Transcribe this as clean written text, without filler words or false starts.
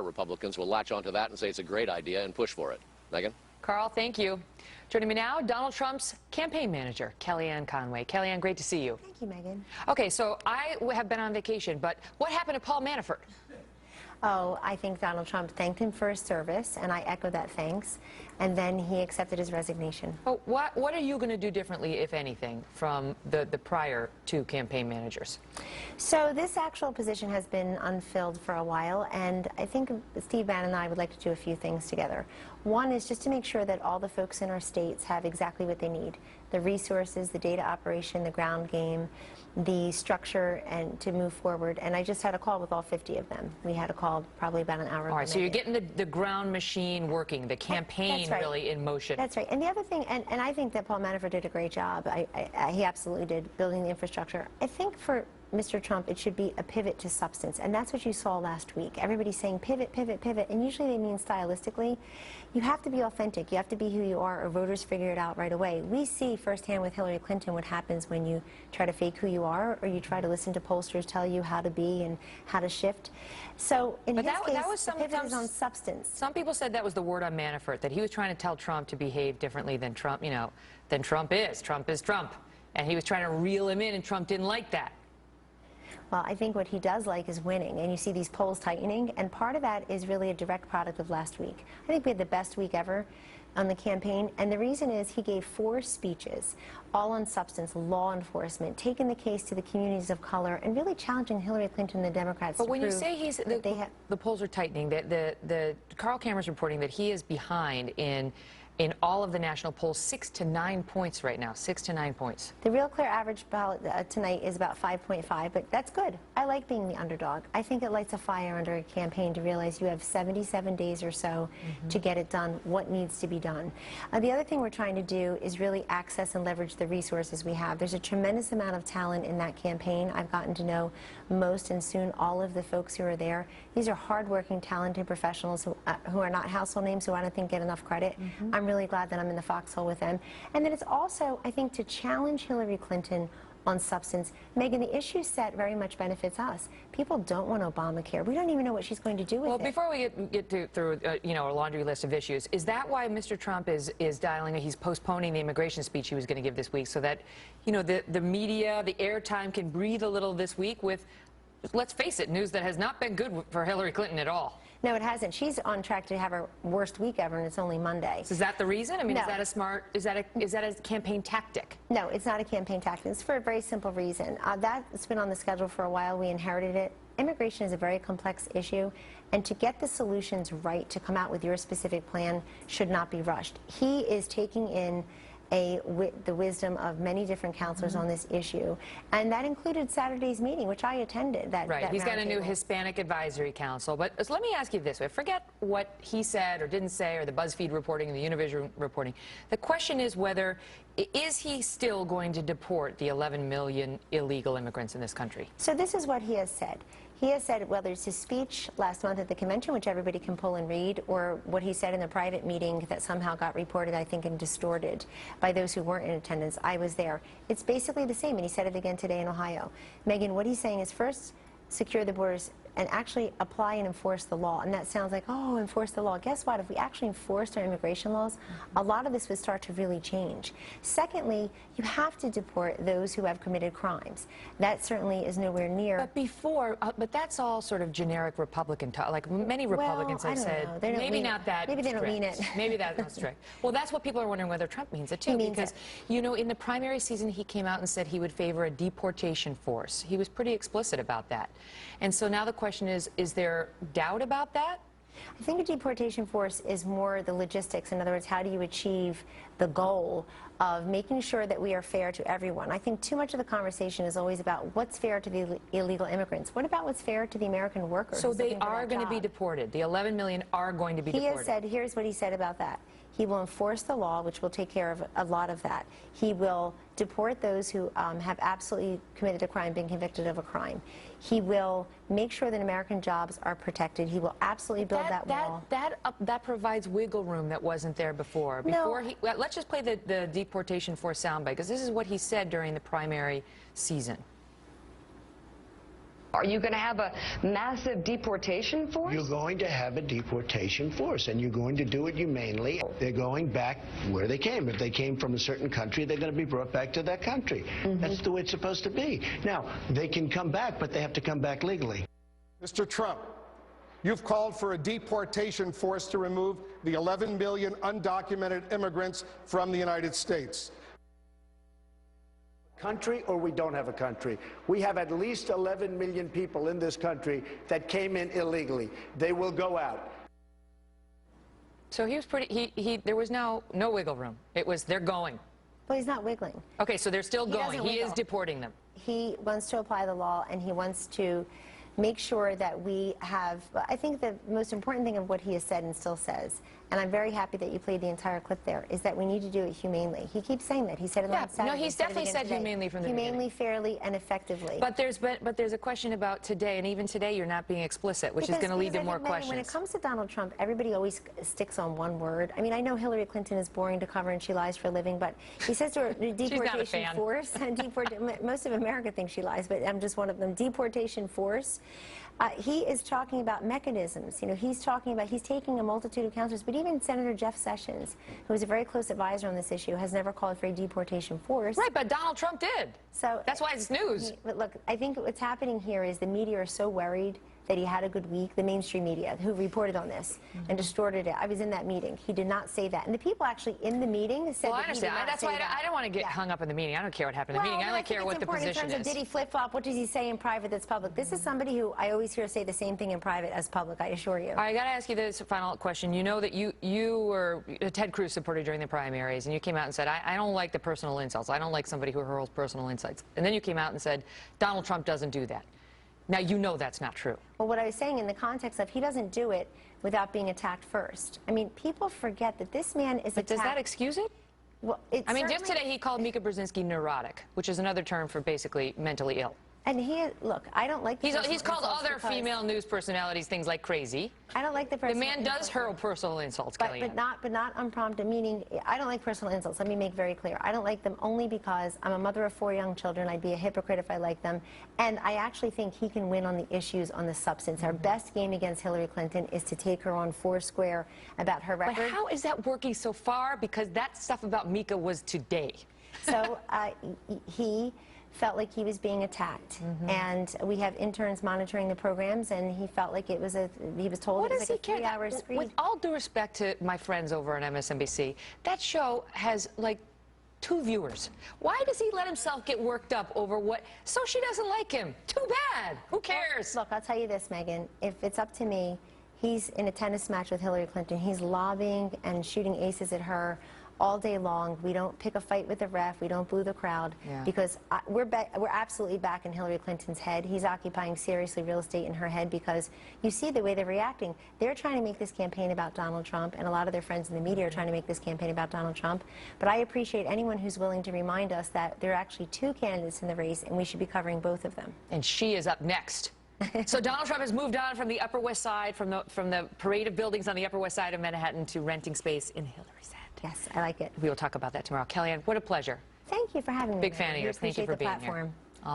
of Republicans will latch onto that and say it's a great idea and push for it. Megyn? Carl, thank you. Joining me now, Donald Trump's campaign manager, Kellyanne Conway. Kellyanne, great to see you. Thank you, Megyn. Okay, so I have been on vacation, but what happened to Paul Manafort? Oh, I think Donald Trump thanked him for his service, and I echo that thanks, and then he accepted his resignation. Oh, what are you going to do differently, if anything, from the prior two campaign managers? So this actual position has been unfilled for a while, and I think Steve Bannon and I would like to do a few things together. One is just to make sure that all the folks in our states have exactly what they need: the resources, the data operation, the ground game, the structure, and to move forward. And I just had a call with all 50 of them. We had a call probably about an hour ago. All right, so you're getting the ground machine working, the campaign really in motion. That's right. And the other thing, and I think that Paul Manafort did a great job. He absolutely did, building the infrastructure. I think for Mr. Trump, it should be a pivot to substance, and that's what you saw last week. Everybody's saying pivot, pivot, pivot, and usually they mean stylistically. You have to be authentic. You have to be who you are, or voters figure it out right away. We see firsthand with Hillary Clinton what happens when you try to fake who you are, or you try to listen to pollsters tell you how to be and how to shift. So in his case, the pivot is on substance. Some people said that was the word on Manafort, that he was trying to tell Trump to behave differently than Trump, than Trump is. Trump is Trump. And he was trying to reel him in, and Trump didn't like that. Well, I think what he does like is winning, and you see these polls tightening, and part of that is really a direct product of last week. I think we had the best week ever on the campaign, and the reason is he gave 4 speeches, all on substance, law enforcement, taking the case to the communities of color, and really challenging Hillary Clinton and the Democrats. But when you say the polls are tightening, the Carl Cameron's reporting that he is behind in all of the national polls, 6 to 9 points right now, 6 to 9 points. The real clear average ballot tonight is about 5.5, but that's good. I like being the underdog. I think it lights a fire under a campaign to realize you have 77 days or so to get it done, what needs to be done. The other thing we're trying to do is really access and leverage the resources we have. There's a tremendous amount of talent in that campaign. I've gotten to know most and soon all of the folks who are there. These are hardworking, talented professionals who are not household names, who I don't think get enough credit. I'm really glad that I'm in the foxhole with them. And then it's also, I think, to challenge Hillary Clinton on substance. Megyn, the issue set very much benefits us. People don't want Obamacare. We don't even know what she's going to do with it. Well, before we get through a laundry list of issues, is that why Mr. Trump is dialing, he's postponing the immigration speech he was going to give this week so that, the media, the airtime can breathe a little this week with, let's face it, news that has not been good for Hillary Clinton at all? No, it hasn't. She's on track to have her worst week ever, and it's only Monday. So is that the reason? I mean, no. Is that a smart, is that a campaign tactic? No, it's not a campaign tactic. It's for a very simple reason. That's been on the schedule for a while. We inherited it. Immigration is a very complex issue, and to get the solutions right, to come out with your specific plan, should not be rushed. He is taking in the wisdom of many different counselors on this issue, and that included Saturday's meeting, which I attended. He's got a new Hispanic Advisory Council. But let me ask you this way: forget what he said or didn't say, or the BuzzFeed reporting and the Univision reporting. The question is whether is he still going to deport the 11 million illegal immigrants in this country? So this is what he has said. He has said, whether it's his speech last month at the convention, which everybody can pull and read, or what he said in the private meeting that somehow got reported, I think, and distorted by those who weren't in attendance. I was there. It's basically the same, and he said it again today in Ohio. Megyn, what he's saying is, first, secure the borders and actually apply and enforce the law. And that sounds like, oh, enforce the law. Guess what? If we actually enforced our immigration laws, a lot of this would start to really change. Secondly, you have to deport those who have committed crimes. That certainly is nowhere near. But that's all sort of generic Republican talk. Like many Republicans have said, maybe not that strict. Maybe they don't mean it. Maybe that's not strict. Well, that's what people are wondering whether Trump means it too. Because, in the primary season, he came out and said he would favor a deportation force. He was pretty explicit about that. And so now the question is there doubt about that? I think a deportation force is more the logistics. In other words, how do you achieve the goal of making sure that we are fair to everyone? I think too much of the conversation is always about what's fair to the illegal immigrants. What about what's fair to the American workers? So they are going to be deported. The 11 million are going to be deported. He has said, here's what he said about that. He will enforce the law, which will take care of a lot of that. He will deport those who have absolutely committed a crime, been convicted of a crime. He will make sure that American jobs are protected. He will absolutely build that wall. That provides wiggle room that wasn't there before. Let's just play the deportation force soundbite, because this is what he said during the primary season. Are you going to have a massive deportation force? You're going to have a deportation force, and you're going to do it humanely. They're going back where they came. If they came from a certain country, they're going to be brought back to that country. That's the way it's supposed to be. Now, they can come back, but they have to come back legally. Mr. Trump, you've called for a deportation force to remove the 11 million undocumented immigrants from the United States. Country or we don't have a country. We have at least 11 million people in this country that came in illegally. They will go out. So he was pretty, there was no wiggle room. It was, they're going. Well, he's not wiggling. Okay, so they're still going. He is deporting them. He wants to apply the law, and he wants to make sure that we have, I think the most important thing of what he has said and still says, and I'm very happy that you played the entire clip there, is that we need to do it humanely. He keeps saying that. He said it on Saturday. No, he's definitely said humanely from the beginning. Humanely, fairly, and effectively. But there's a question about today, and even today you're not being explicit, which is going to lead to more questions. When it comes to Donald Trump, everybody always sticks on one word. I mean, I know Hillary Clinton is boring to cover and she lies for a living, but he says to her, deportation force, and most of America thinks she lies, but I'm just one of them, deportation force. He is talking about mechanisms. You know, he's taking a multitude of counselors, but even Senator Jeff Sessions, who is a very close advisor on this issue, has never called for a deportation force. Right, but Donald Trump did. So that's why it's news. But look, I think what's happening here is the media are so worried that he had a good week, the mainstream media, who reported on this and distorted it. I was in that meeting. He did not say that. And the people actually in the meeting said I understand. That's why I don't want to get hung up in the meeting. I don't care what happened in the meeting. I only care what the position is. In terms of did he flip-flop, what does he say in private that's public? This is somebody who I always hear say the same thing in private as public, I assure you. I got to ask you this final question. You know that you were a Ted Cruz supporter during the primaries, and you came out and said, I don't like the personal insults. I don't like somebody who hurls personal insults. And then you came out and said, Donald Trump doesn't do that. Now, you know that's not true. Well, what I was saying in the context of he doesn't do it without being attacked first. I mean, people forget that this man is attacked. Does that excuse it? Well, I mean, just today he called Mika Brzezinski neurotic, which is another term for basically mentally ill. And look, I don't like the he's called other female news personalities things like crazy. I don't like the personal insults. The man does hurl personal insults, Kellyanne. But not unprompted, meaning I don't like personal insults. Let me make very clear. I don't like them only because I'm a mother of 4 young children. I'd be a hypocrite if I liked them. And I actually think he can win on the issues, on the substance. Our best game against Hillary Clinton is to take her on foursquare about her record. But how is that working so far? Because that stuff about Mika was today. So he felt like he was being attacked, and we have interns monitoring the programs, and he felt like he was told it was like a 3-hour screen. With all due respect to my friends over on MSNBC, that show has like 2 viewers. Why does he let himself get worked up over what? So she doesn't like him. Too bad. Who cares? Look, I'll tell you this, Megyn. If it's up to me, he's in a tennis match with Hillary Clinton. He's lobbying and shooting aces at her all day long. We don't pick a fight with the ref. We don't boo the crowd because we're absolutely back in Hillary Clinton's head. He's occupying seriously real estate in her head because you see the way they're reacting. They're trying to make this campaign about Donald Trump, and a lot of their friends in the media are trying to make this campaign about Donald Trump. But I appreciate anyone who's willing to remind us that there are actually 2 candidates in the race, and we should be covering both of them. And she is up next. So Donald Trump has moved on from the Upper West Side, from the parade of buildings on the Upper West Side of Manhattan to renting space in Hillary's head. Yes, I like it. We will talk about that tomorrow. Kellyanne, what a pleasure. Thank you for having me. Big fan of yours. Thank you for being here.